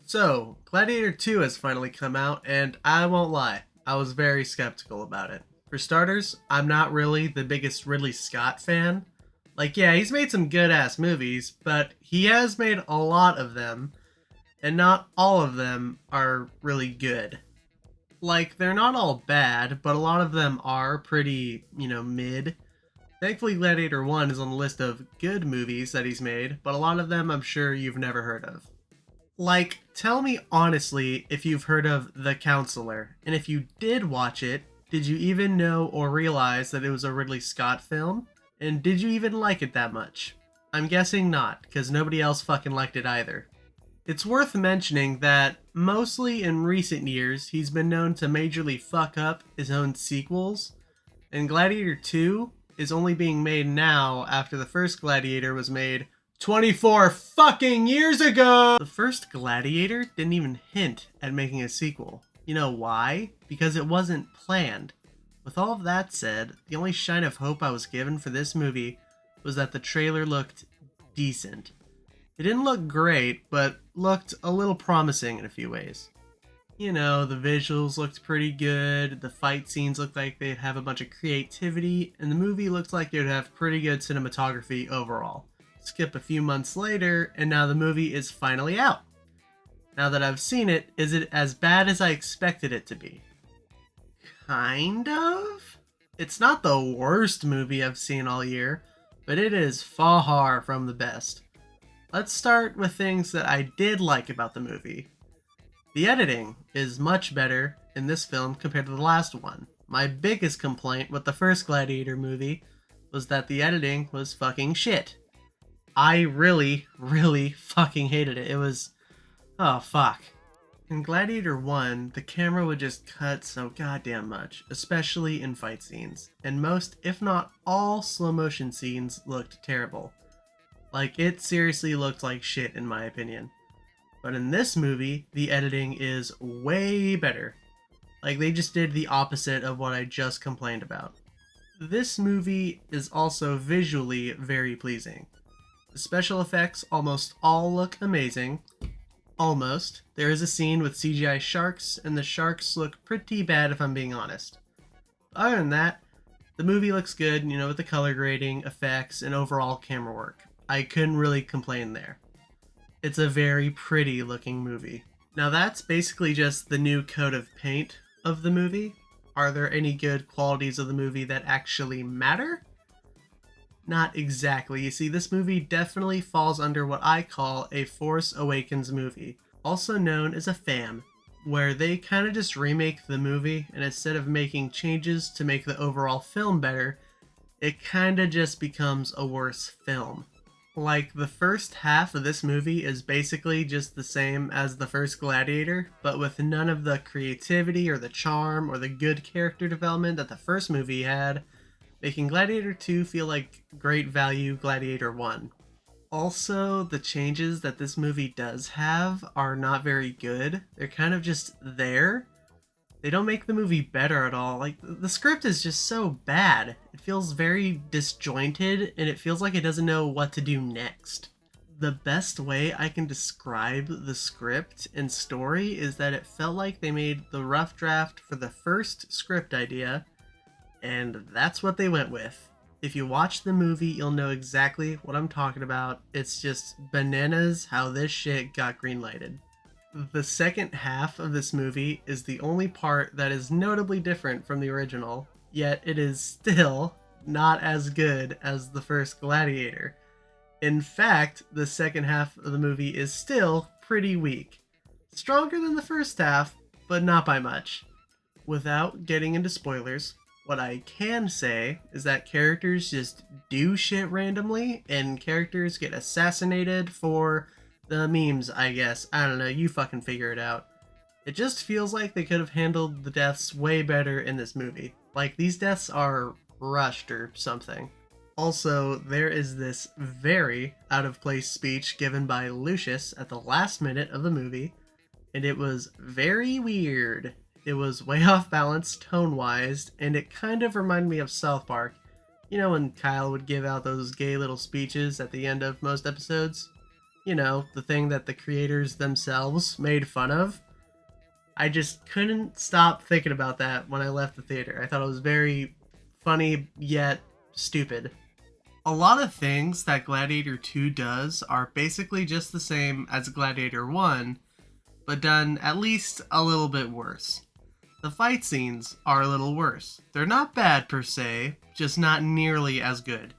So, Gladiator II has finally come out, and I won't lie, I was very skeptical about it. For starters, I'm not really the biggest Ridley Scott fan. Like, yeah, he's made some good ass movies, but he has made a lot of them, and not all of them are really good. Like, they're not all bad, but a lot of them are pretty, mid. Thankfully, Gladiator 1 is on the list of good movies that he's made, but a lot of them I'm sure you've never heard of. Like, tell me honestly if you've heard of The Counselor, and if you did watch it, did you even know or realize that it was a Ridley Scott film? And did you even like it that much? I'm guessing not, because nobody else fucking liked it either. It's worth mentioning that, mostly in recent years, he's been known to majorly fuck up his own sequels, and Gladiator 2 is only being made now after the first Gladiator was made 24 fucking years ago! The first Gladiator didn't even hint at making a sequel. You know why? Because it wasn't planned. With all of that said, the only shine of hope I was given for this movie was that the trailer looked decent. It didn't look great, but looked a little promising in a few ways. You know, the visuals looked pretty good, the fight scenes looked like they'd have a bunch of creativity, and the movie looked like it would have pretty good cinematography overall. Skip a few months later, and now the movie is finally out. Now that I've seen it, is it as bad as I expected it to be? Kind of? It's not the worst movie I've seen all year, but it is far from the best. Let's start with things that I did like about the movie. The editing is much better in this film compared to the last one. My biggest complaint with the first Gladiator movie was that the editing was fucking shit. I really fucking hated it. It was... oh, fuck. In Gladiator 1, the camera would just cut so goddamn much, especially in fight scenes, and most, if not all, slow motion scenes looked terrible. Like, it seriously looked like shit in my opinion. But in this movie, the editing is way better. Like, they just did the opposite of what I just complained about. This movie is also visually very pleasing. The special effects almost all look amazing. Almost. There is a scene with CGI sharks, and the sharks look pretty bad if I'm being honest. Other than that, the movie looks good, with the color grading, effects, and overall camera work. I couldn't really complain there. It's a very pretty looking movie. Now that's basically just the new coat of paint of the movie. Are there any good qualities of the movie that actually matter? Not exactly. You see, this movie definitely falls under what I call a Force Awakens movie, also known as a FAM, where they kind of just remake the movie, and instead of making changes to make the overall film better, it kind of just becomes a worse film. Like, the first half of this movie is basically just the same as the first Gladiator, but with none of the creativity or the charm or the good character development that the first movie had, making Gladiator 2 feel like great value Gladiator 1. Also, the changes that this movie does have are not very good. They're kind of just there. They don't make the movie better at all. Like, the script is just so bad. It feels very disjointed, and it feels like it doesn't know what to do next. The best way I can describe the script and story is that it felt like they made the rough draft for the first script idea, and that's what they went with. If you watch the movie, you'll know exactly what I'm talking about. It's just bananas how this shit got greenlighted. The second half of this movie is the only part that is notably different from the original, yet it is still not as good as the first Gladiator. In fact, the second half of the movie is still pretty weak. Stronger than the first half, but not by much. Without getting into spoilers, what I can say is that characters just do shit randomly, and characters get assassinated for the memes, I guess. I don't know, you fucking figure it out. It just feels like they could have handled the deaths way better in this movie. Like, these deaths are rushed or something. Also, there is this very out of place speech given by Lucius at the last minute of the movie, and it was very weird. It was way off balance tone-wise, and it kind of reminded me of South Park. You know when Kyle would give out those gay little speeches at the end of most episodes? you know, the thing that the creators themselves made fun of. I just couldn't stop thinking about that when I left the theater. I thought it was very funny yet stupid. A lot of things that Gladiator 2 does are basically just the same as Gladiator 1, but done at least a little bit worse. The fight scenes are a little worse. They're not bad per se, just not nearly as good.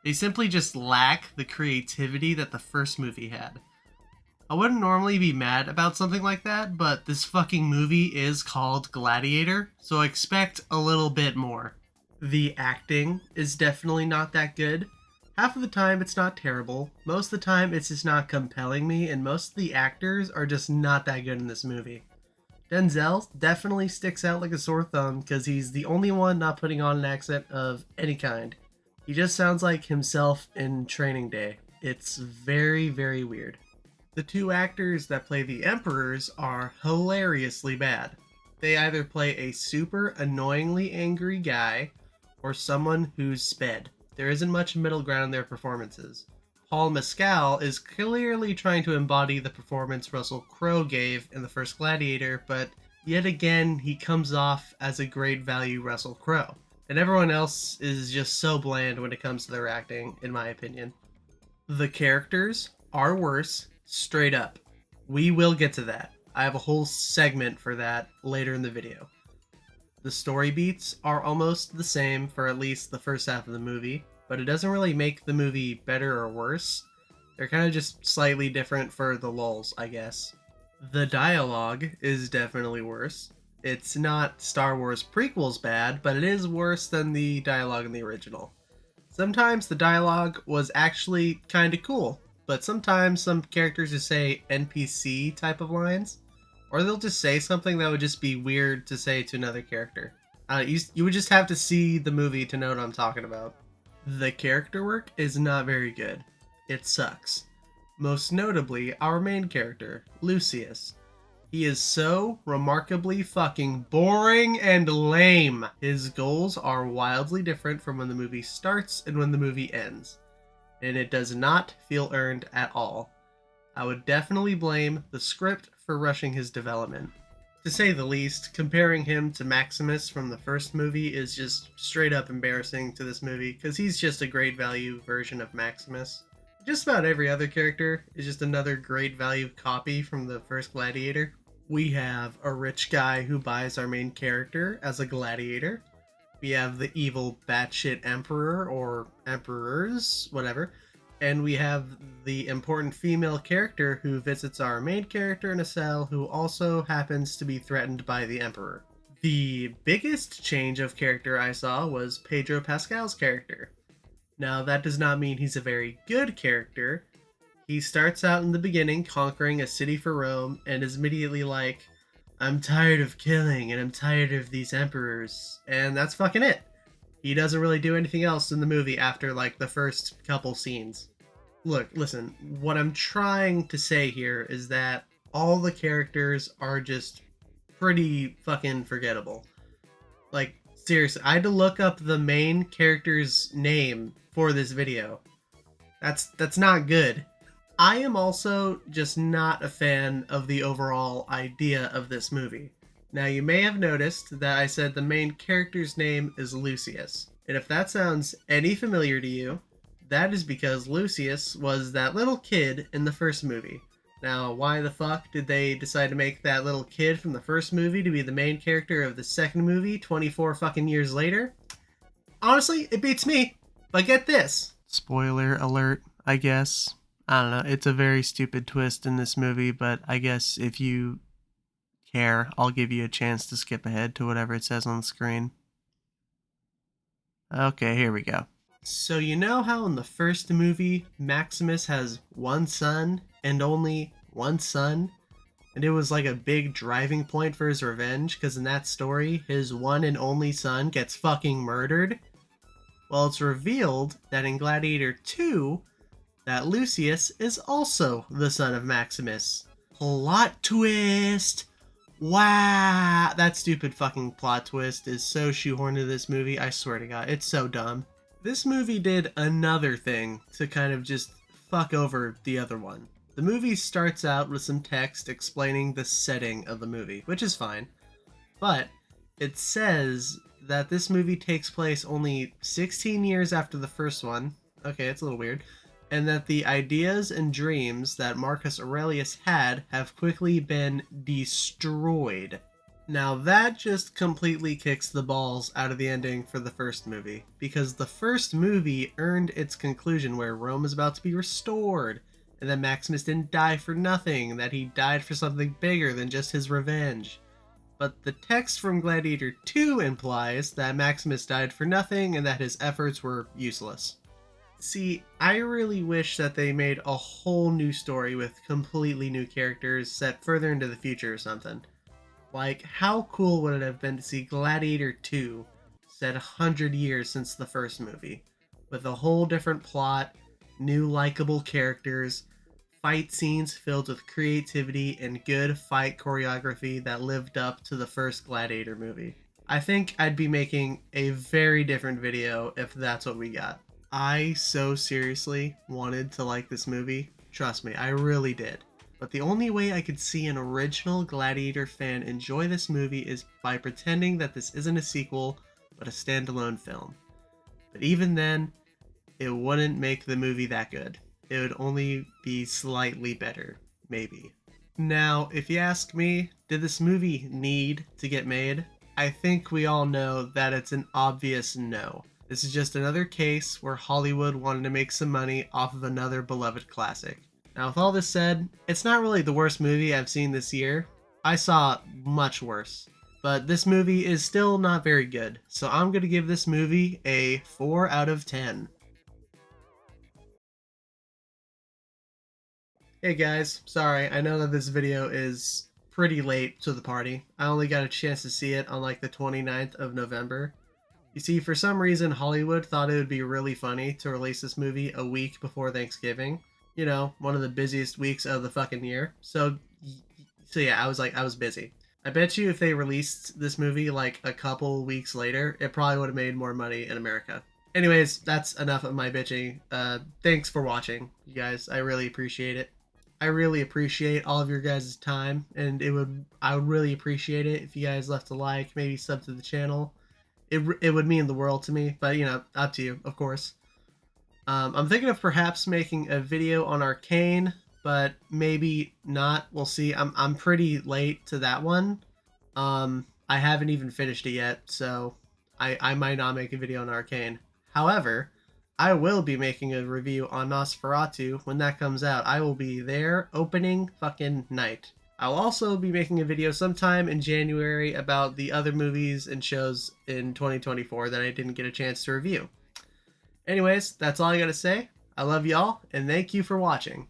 They simply just lack the creativity that the first movie had. I wouldn't normally be mad about something like that, but this fucking movie is called Gladiator, so expect a little bit more. The acting is definitely not that good. Half of the time it's not terrible, most of the time it's just not compelling me, and most of the actors are just not that good in this movie. Denzel definitely sticks out like a sore thumb because he's the only one not putting on an accent of any kind. He just sounds like himself in Training Day. It's very, very weird. The two actors that play the Emperors are hilariously bad. They either play a super annoyingly angry guy or someone who's sped. There isn't much middle ground in their performances. Paul Mescal is clearly trying to embody the performance Russell Crowe gave in the first Gladiator, but yet again he comes off as a great value Russell Crowe. And everyone else is just so bland when it comes to their acting, in my opinion. The characters are worse, straight up. We will get to that. I have a whole segment for that later in the video. The story beats are almost the same for at least the first half of the movie, but it doesn't really make the movie better or worse. They're kind of just slightly different for the lulz, I guess. The dialogue is definitely worse. It's not Star Wars prequels bad, but it is worse than the dialogue in the original. Sometimes the dialogue was actually kind of cool, but sometimes some characters just say NPC type of lines, or they'll just say something that would just be weird to say to another character. You would just have to see the movie to know what I'm talking about. The character work is not very good. It sucks. Most notably, our main character, Lucius. He is so remarkably fucking boring and lame. His goals are wildly different from when the movie starts and when the movie ends. And it does not feel earned at all. I would definitely blame the script for rushing his development. To say the least, comparing him to Maximus from the first movie is just straight up embarrassing to this movie, because he's just a great value version of Maximus. Just about every other character is just another great value copy from the first Gladiator. We have a rich guy who buys our main character as a gladiator. We have the evil batshit emperor, or emperors, whatever. And we have the important female character who visits our main character in a cell, who also happens to be threatened by the emperor. The biggest change of character I saw was Pedro Pascal's character. Now, that does not mean he's a very good character. He starts out in the beginning conquering a city for Rome and is immediately like, I'm tired of killing and I'm tired of these emperors. And that's fucking it. He doesn't really do anything else in the movie after like the first couple scenes. Look, listen, what I'm trying to say here is that all the characters are just pretty fucking forgettable. Like, seriously, I had to look up the main character's name for this video. That's not good. I am also just not a fan of the overall idea of this movie. Now, you may have noticed that I said the main character's name is Lucius. And if that sounds any familiar to you, that is because Lucius was that little kid in the first movie. Now, why the fuck did they decide to make that little kid from the first movie to be the main character of the second movie 24 fucking years later? Honestly, it beats me. But get this. Spoiler alert, I guess. I don't know, it's a very stupid twist in this movie, but I guess if you care, I'll give you a chance to skip ahead to whatever it says on the screen. Okay, here we go. So you know how in the first movie, Maximus has one son and only one son? And it was like a big driving point for his revenge, because in that story, his one and only son gets fucking murdered? Well, it's revealed that in Gladiator II, that Lucius is also the son of Maximus. Plot twist! Wow! That stupid fucking plot twist is so shoehorned into this movie, I swear to God, it's so dumb. This movie did another thing to kind of just fuck over the other one. The movie starts out with some text explaining the setting of the movie, which is fine, but it says that this movie takes place only 16 years after the first one. Okay, it's a little weird. And that the ideas and dreams that Marcus Aurelius had have quickly been destroyed. Now that just completely kicks the balls out of the ending for the first movie, because the first movie earned its conclusion where Rome is about to be restored, and that Maximus didn't die for nothing, that he died for something bigger than just his revenge. But the text from Gladiator II implies that Maximus died for nothing and that his efforts were useless. See, I really wish that they made a whole new story with completely new characters set further into the future or something. Like, how cool would it have been to see Gladiator II set 100 years since the first movie, with a whole different plot, new likable characters, fight scenes filled with creativity and good fight choreography that lived up to the first Gladiator movie. I think I'd be making a very different video if that's what we got. I so seriously wanted to like this movie. Trust me, I really did. But the only way I could see an original Gladiator fan enjoy this movie is by pretending that this isn't a sequel, but a standalone film. But even then, it wouldn't make the movie that good. It would only be slightly better, maybe. Now, if you ask me, did this movie need to get made? I think we all know that it's an obvious no. This is just another case where Hollywood wanted to make some money off of another beloved classic. Now, with all this said, it's not really the worst movie I've seen this year. I saw much worse. But this movie is still not very good, so I'm going to give this movie a 4 out of 10. Hey guys, sorry, I know that this video is pretty late to the party. I only got a chance to see it on like the 29th of November. You see, for some reason, Hollywood thought it would be really funny to release this movie a week before Thanksgiving. You know, one of the busiest weeks of the fucking year. So yeah, I was busy. I bet you if they released this movie like a couple weeks later, it probably would have made more money in America. Anyways, that's enough of my bitching. Thanks for watching, you guys. I really appreciate it. I really appreciate all of your guys' time, and I would really appreciate it if you guys left a like, maybe sub to the channel. It would mean the world to me, but you know, up to you, of course. I'm thinking of perhaps making a video on Arcane, but maybe not. We'll see. I'm pretty late to that one. I haven't even finished it yet, so I might not make a video on Arcane. However, I will be making a review on Nosferatu when that comes out. I will be there opening fucking night. I'll also be making a video sometime in January about the other movies and shows in 2024 that I didn't get a chance to review. Anyways, that's all I gotta say. I love y'all, and thank you for watching.